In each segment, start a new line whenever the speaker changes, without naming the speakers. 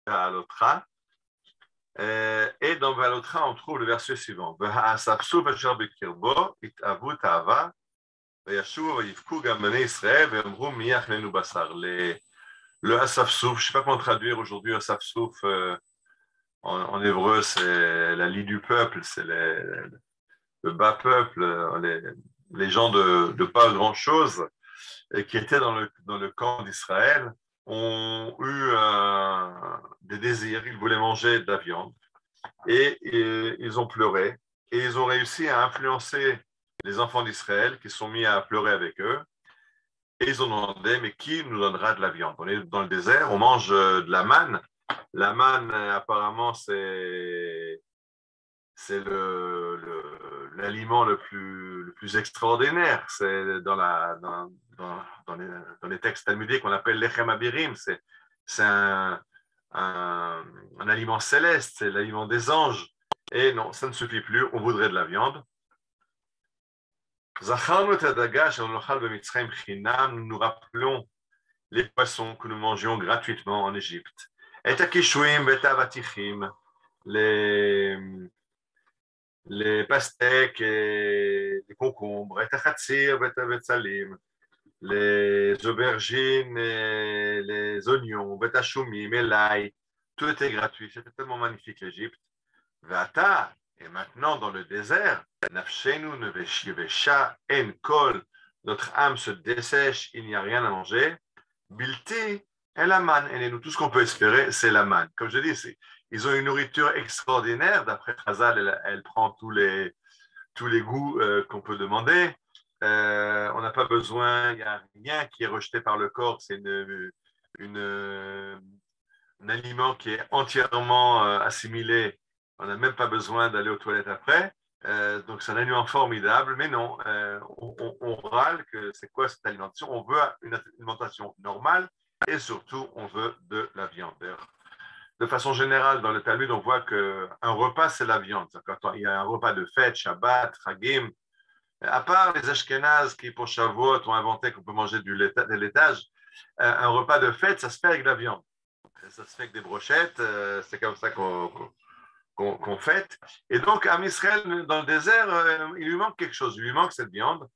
Ve'alotra. Et dans Ve'alotra, on trouve le verset suivant. Ve'ha'asafsuf asher bekirbo, it'avu ta'ava, ve'yashuvu ve'yivku gam bnei Israël, ve'yomru mi yachlenu basar. Le asafsouf, je ne sais pas comment traduire aujourd'hui asafsouf en hébreu, c'est la lie du peuple, c'est le bas peuple, les gens de pas grand-chose et qui étaient dans le camp d'Israël ont eu des désirs, ils voulaient manger de la viande et ils ont pleuré et ils ont réussi à influencer les enfants d'Israël qui sont mis à pleurer avec eux et ils ont demandé mais qui nous donnera de la viande? On est dans le désert, on mange de la manne. La manne apparemment c'est l'aliment le plus extraordinaire. C'est dans les textes talmudiques qu'on appelle lechem abirim. C'est un aliment céleste, c'est l'aliment des anges. Et non, ça ne suffit plus, on voudrait de la viande. Nous nous rappelons les poissons que nous mangions gratuitement en Égypte. Et les pastèques et les concombres, et tachatzir, betsalim, les aubergines et les oignons, betachumim et l'ail, tout était gratuit. C'était tellement magnifique l'Égypte. Vata, et maintenant dans le désert, nafshenu nevesha en kol, notre âme se dessèche, il n'y a rien à manger. Bilti et la manne. Et nous, tout ce qu'on peut espérer, c'est la manne. Comme je dis, ils ont une nourriture extraordinaire. D'après Chazal, elle prend tous les goûts qu'on peut demander. On n'a pas besoin, il n'y a rien qui est rejeté par le corps. C'est un aliment qui est entièrement assimilé. On n'a même pas besoin d'aller aux toilettes après. Donc c'est un aliment formidable, mais non, on râle que c'est quoi cette alimentation? On veut une alimentation normale et surtout on veut de la viande. De façon générale, dans le Talmud, on voit qu'un repas, c'est la viande. Quand il y a un repas de fête, Shabbat, Chagim, à part les Ashkénazes qui, pour Shavuot, ont inventé qu'on peut manger de laitage, un repas de fête, ça se fait avec de la viande. Ça se fait avec des brochettes, c'est comme ça qu'on fête. Et donc, à Israël, dans le désert, il lui manque quelque chose. Il lui manque cette viande.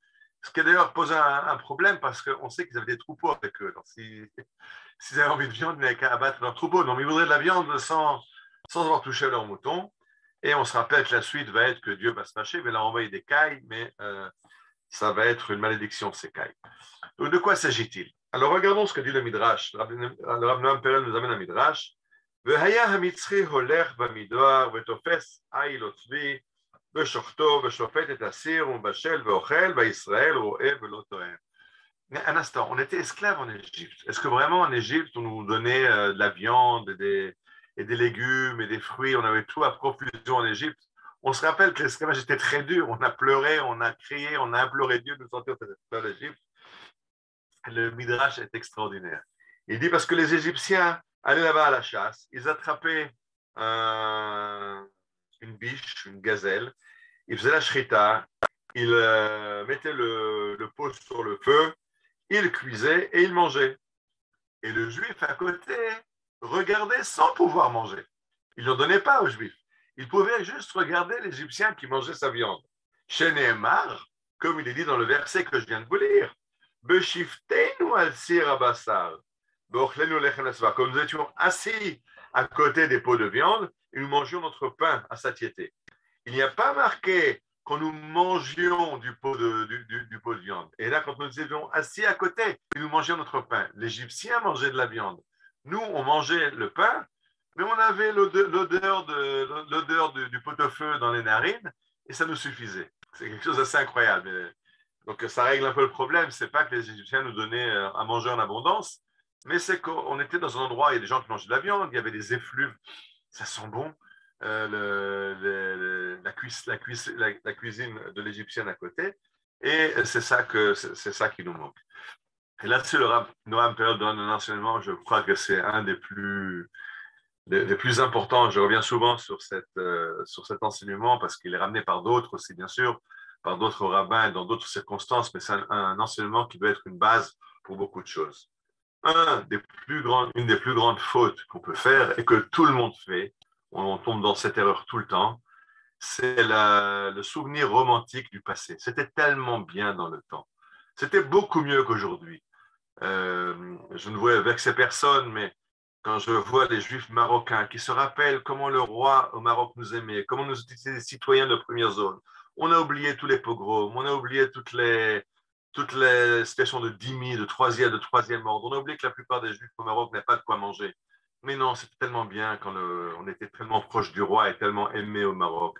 Ce qui a d'ailleurs posé un problème parce qu'on sait qu'ils avaient des troupeaux avec eux. Donc, s'ils avaient envie de viande, ils n'avaient qu'à abattre leur troupeau. Donc, ils voudraient de la viande sans avoir touché leur mouton. Et on se rappelle que la suite va être que Dieu va se fâcher, va leur envoyer des cailles, mais ça va être une malédiction, ces cailles. Donc, de quoi s'agit-il? Alors, regardons ce que dit le Midrash. Le Rav Noam Perel nous amène un Midrash. והיה המצרי הולך במדבר ותופס עיל או צבי ושוחטו ושופט את הסיר ומבשל ואוכל וישראל רואה ולא טועם. Un instant, on était esclaves en Égypte. Est-ce que vraiment en Égypte on nous donnait de la viande et des légumes et des fruits, on avait tout à profusion en Égypte? On se rappelle que l'esclavage était très dur, on a pleuré, on a crié, on a imploré Dieu de nous sortir de cette esclave d'Égypte. Le Midrash est extraordinaire. Il dit parce que les Égyptiens allaient là-bas à la chasse, ils attrapaient une biche, une gazelle, ils faisaient la shrita, ils mettaient le pot sur le feu, ils cuisaient et ils mangeaient. Et le juif à côté regardait sans pouvoir manger. Il n'en donnait pas aux juifs. Il pouvait juste regarder l'Égyptien qui mangeait sa viande. Chez Nehemar, comme il est dit dans le verset que je viens de vous lire, Beshiftenu al sir abassar. Comme nous étions assis à côté des pots de viande et nous mangions notre pain à satiété. Il n'y a pas marqué quand nous mangions du pot de viande. Et là, quand nous étions assis à côté et nous mangions notre pain, l'Égyptien mangeait de la viande. Nous, on mangeait le pain, mais on avait l'odeur du pot-au-feu dans les narines et ça nous suffisait. C'est quelque chose d'assez incroyable. Donc, ça règle un peu le problème. C'est pas que les Égyptiens nous donnaient à manger en abondance, mais c'est qu'on était dans un endroit, il y a des gens qui mangeaient de la viande, il y avait des effluves, ça sent bon. La cuisine de l'Égyptienne à côté, et c'est ça qui nous manque. Et là-dessus, le Rav Noam Perel donne un enseignement, je crois que c'est un des plus importants. Je reviens souvent sur cet enseignement parce qu'il est ramené par d'autres aussi, bien sûr, par d'autres rabbins dans d'autres circonstances, mais c'est un enseignement qui doit être une base pour beaucoup de choses. une des plus grandes fautes qu'on peut faire et que tout le monde fait, on tombe dans cette erreur tout le temps, c'est le souvenir romantique du passé. C'était tellement bien dans le temps. C'était beaucoup mieux qu'aujourd'hui. Je ne veux vexer personne, mais quand je vois les Juifs marocains qui se rappellent comment le roi au Maroc nous aimait, comment nous étions des citoyens de première zone, on a oublié tous les pogroms, on a oublié toutes les situations de dhimmi, de troisième ordre. On a oublié que la plupart des Juifs au Maroc n'avaient pas de quoi manger. Mais non, c'était tellement bien quand on était tellement proche du roi et tellement aimé au Maroc.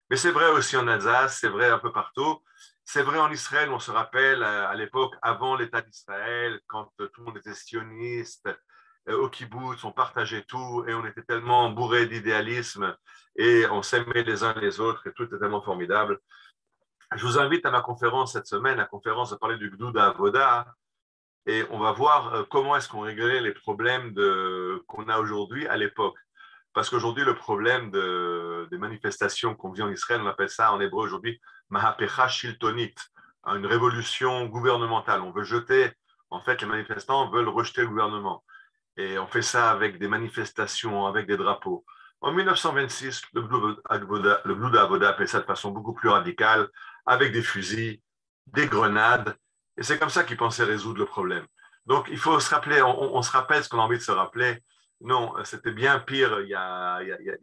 Mais c'est vrai aussi en Alsace, c'est vrai un peu partout. C'est vrai en Israël, on se rappelle à l'époque, avant l'État d'Israël, quand tout le monde était sioniste, au kibbutz, on partageait tout et on était tellement bourré d'idéalisme et on s'aimait les uns les autres et tout était tellement formidable. Je vous invite à ma conférence cette semaine, la conférence de parler du Gdouda Avoda, et on va voir comment est-ce qu'on réglait les problèmes qu'on a aujourd'hui à l'époque. Parce qu'aujourd'hui, le problème des manifestations qu'on vit en Israël, on appelle ça en hébreu aujourd'hui Mahapecha Shiltonit, une révolution gouvernementale. On veut jeter, en fait, les manifestants veulent rejeter le gouvernement. Et on fait ça avec des manifestations, avec des drapeaux. En 1926, le Blue Avoda fait ça de façon beaucoup plus radicale, avec des fusils, des grenades. Et c'est comme ça qu'ils pensaient résoudre le problème. Donc, il faut se rappeler, on se rappelle ce qu'on a envie de se rappeler. Non, c'était bien pire il y a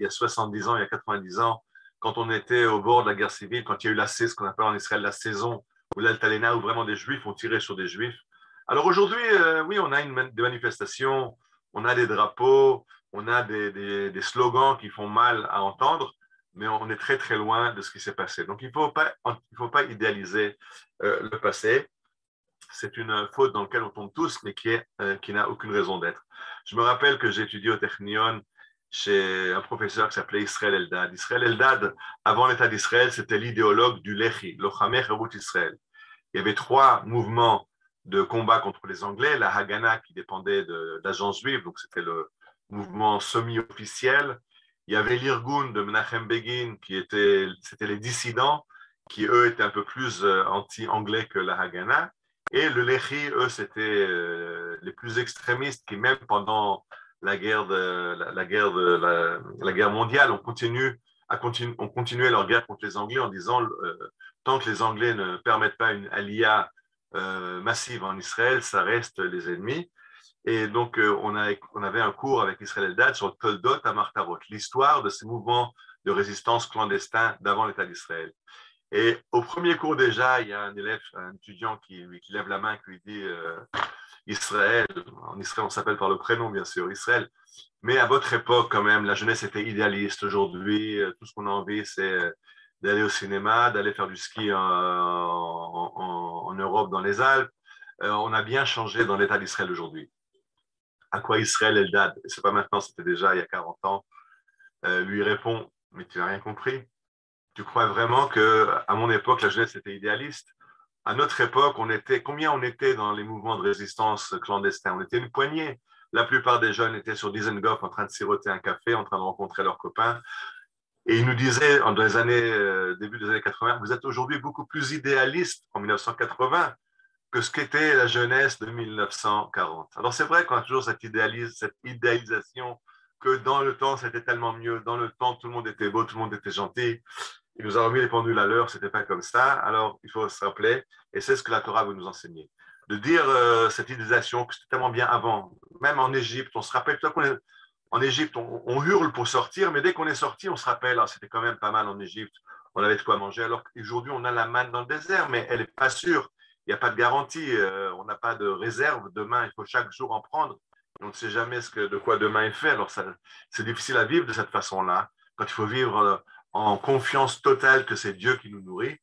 70 ans, il y a 90 ans, quand on était au bord de la guerre civile, quand il y a eu ce qu'on appelle en Israël la saison, ou l'Altalena, où vraiment des juifs ont tiré sur des juifs. Alors aujourd'hui, oui, on a des manifestations, on a des drapeaux, on a des slogans qui font mal à entendre, mais on est très très loin de ce qui s'est passé. Donc il ne faut pas idéaliser le passé. C'est une faute dans laquelle on tombe tous, mais qui n'a aucune raison d'être. Je me rappelle que j'ai étudié au Technion chez un professeur qui s'appelait Israël Eldad. Israël Eldad, avant l'État d'Israël, c'était l'idéologue du Lehi, Lochameh Herut Israël. Il y avait trois mouvements de combat contre les Anglais, la Haganah qui dépendait de l'agence juive, donc c'était le mouvement semi-officiel. Il y avait l'Irgun de Menachem Begin, c'était les dissidents, qui eux étaient un peu plus anti-anglais que la Haganah. Et le Lehi, eux, c'était les plus extrémistes qui, même pendant la guerre, la guerre mondiale, on continuait leur guerre contre les Anglais en disant tant que les Anglais ne permettent pas une alia massive en Israël, ça reste les ennemis. Et donc, on avait un cours avec Israël Eldad sur le Toldot à Martarot, l'histoire de ces mouvements de résistance clandestins d'avant l'État d'Israël. Et au premier cours déjà, il y a un élève, un étudiant qui lève la main, qui lui dit Israël, en Israël on s'appelle par le prénom bien sûr, Israël, mais à votre époque quand même, la jeunesse était idéaliste. Aujourd'hui, tout ce qu'on a envie, c'est d'aller au cinéma, d'aller faire du ski en Europe, dans les Alpes. On a bien changé dans l'État d'Israël aujourd'hui. À quoi Israël Eldad? C'est pas maintenant, c'était déjà il y a 40 ans. Lui répond, mais tu n'as rien compris. Tu crois vraiment que à mon époque, la jeunesse était idéaliste? À notre époque, combien on était dans les mouvements de résistance clandestins? On était une poignée. La plupart des jeunes étaient sur Dizengoff en train de siroter un café, en train de rencontrer leurs copains. Et ils nous disaient, dans les années, début des années 80, vous êtes aujourd'hui beaucoup plus idéaliste en 1980 que ce qu'était la jeunesse de 1940. Alors c'est vrai qu'on a toujours cette idéalisation que dans le temps, c'était tellement mieux. Dans le temps, tout le monde était beau, tout le monde était gentil. Il nous a remis les pendules à l'heure, c'était pas comme ça. Alors, il faut se rappeler, et c'est ce que la Torah veut nous enseigner, de dire cette idéalisation que c'était tellement bien avant. Même en Égypte, on se rappelle, en Égypte, on hurle pour sortir, mais dès qu'on est sorti, on se rappelle, ah, c'était quand même pas mal en Égypte, on avait de quoi manger. Alors qu'aujourd'hui, on a la manne dans le désert, mais elle n'est pas sûre. Il n'y a pas de garantie, on n'a pas de réserve. Demain, il faut chaque jour en prendre. On ne sait jamais de quoi demain est fait. Alors, c'est difficile à vivre de cette façon-là. Quand il faut vivre en confiance totale que c'est Dieu qui nous nourrit,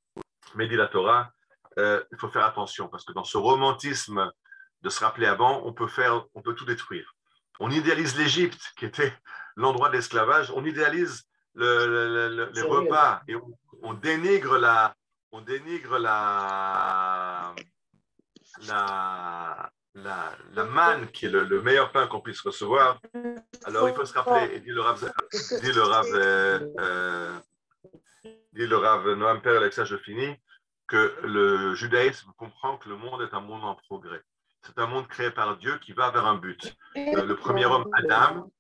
mais dit la Torah, il faut faire attention parce que dans ce romantisme de se rappeler avant, on peut tout détruire. On idéalise l'Égypte, qui était l'endroit de l'esclavage, on idéalise les repas et on dénigre la manne qui est le meilleur pain qu'on puisse recevoir. Alors il faut se rappeler, et dit le Rav Noam Perl, avec ça je finis, que le judaïsme comprend que le monde est un monde en progrès. c'est un monde créé par Dieu qui va vers un but. Le premier homme, Adam,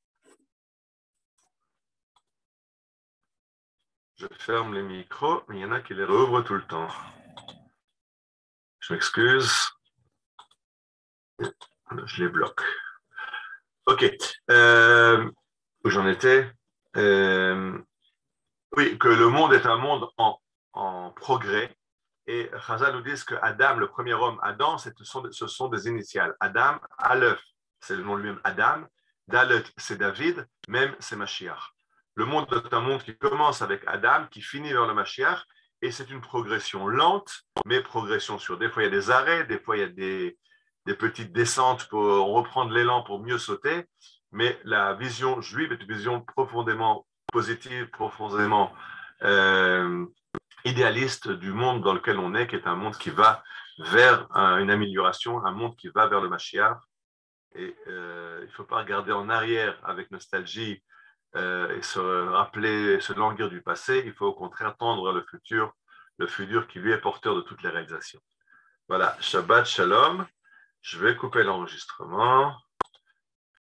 je ferme les micros, mais il y en a qui les rouvrent tout le temps. Je m'excuse. Je les bloque. OK. Où j'en étais? Oui, que le monde est un monde en progrès. Et Chazal nous dit que Adam, le premier homme, Adam, ce sont des initiales. Adam, Aleph, c'est le nom lui-même Adam. Dalet, c'est David. Même, c'est Mashiach. Le monde est un monde qui commence avec Adam, qui finit vers le Mashiach. Et c'est une progression lente, mais progression sûre. Des fois, il y a des arrêts, des fois, il y a des petites descentes pour reprendre l'élan pour mieux sauter. Mais la vision juive est une vision profondément positive, profondément idéaliste du monde dans lequel on est, qui est un monde qui va vers une amélioration, un monde qui va vers le Mashiach. Et il ne faut pas regarder en arrière avec nostalgie et se rappeler, se languir du passé. Il faut au contraire tendre le futur qui lui est porteur de toutes les réalisations. Voilà, Shabbat Shalom. Je vais couper l'enregistrement.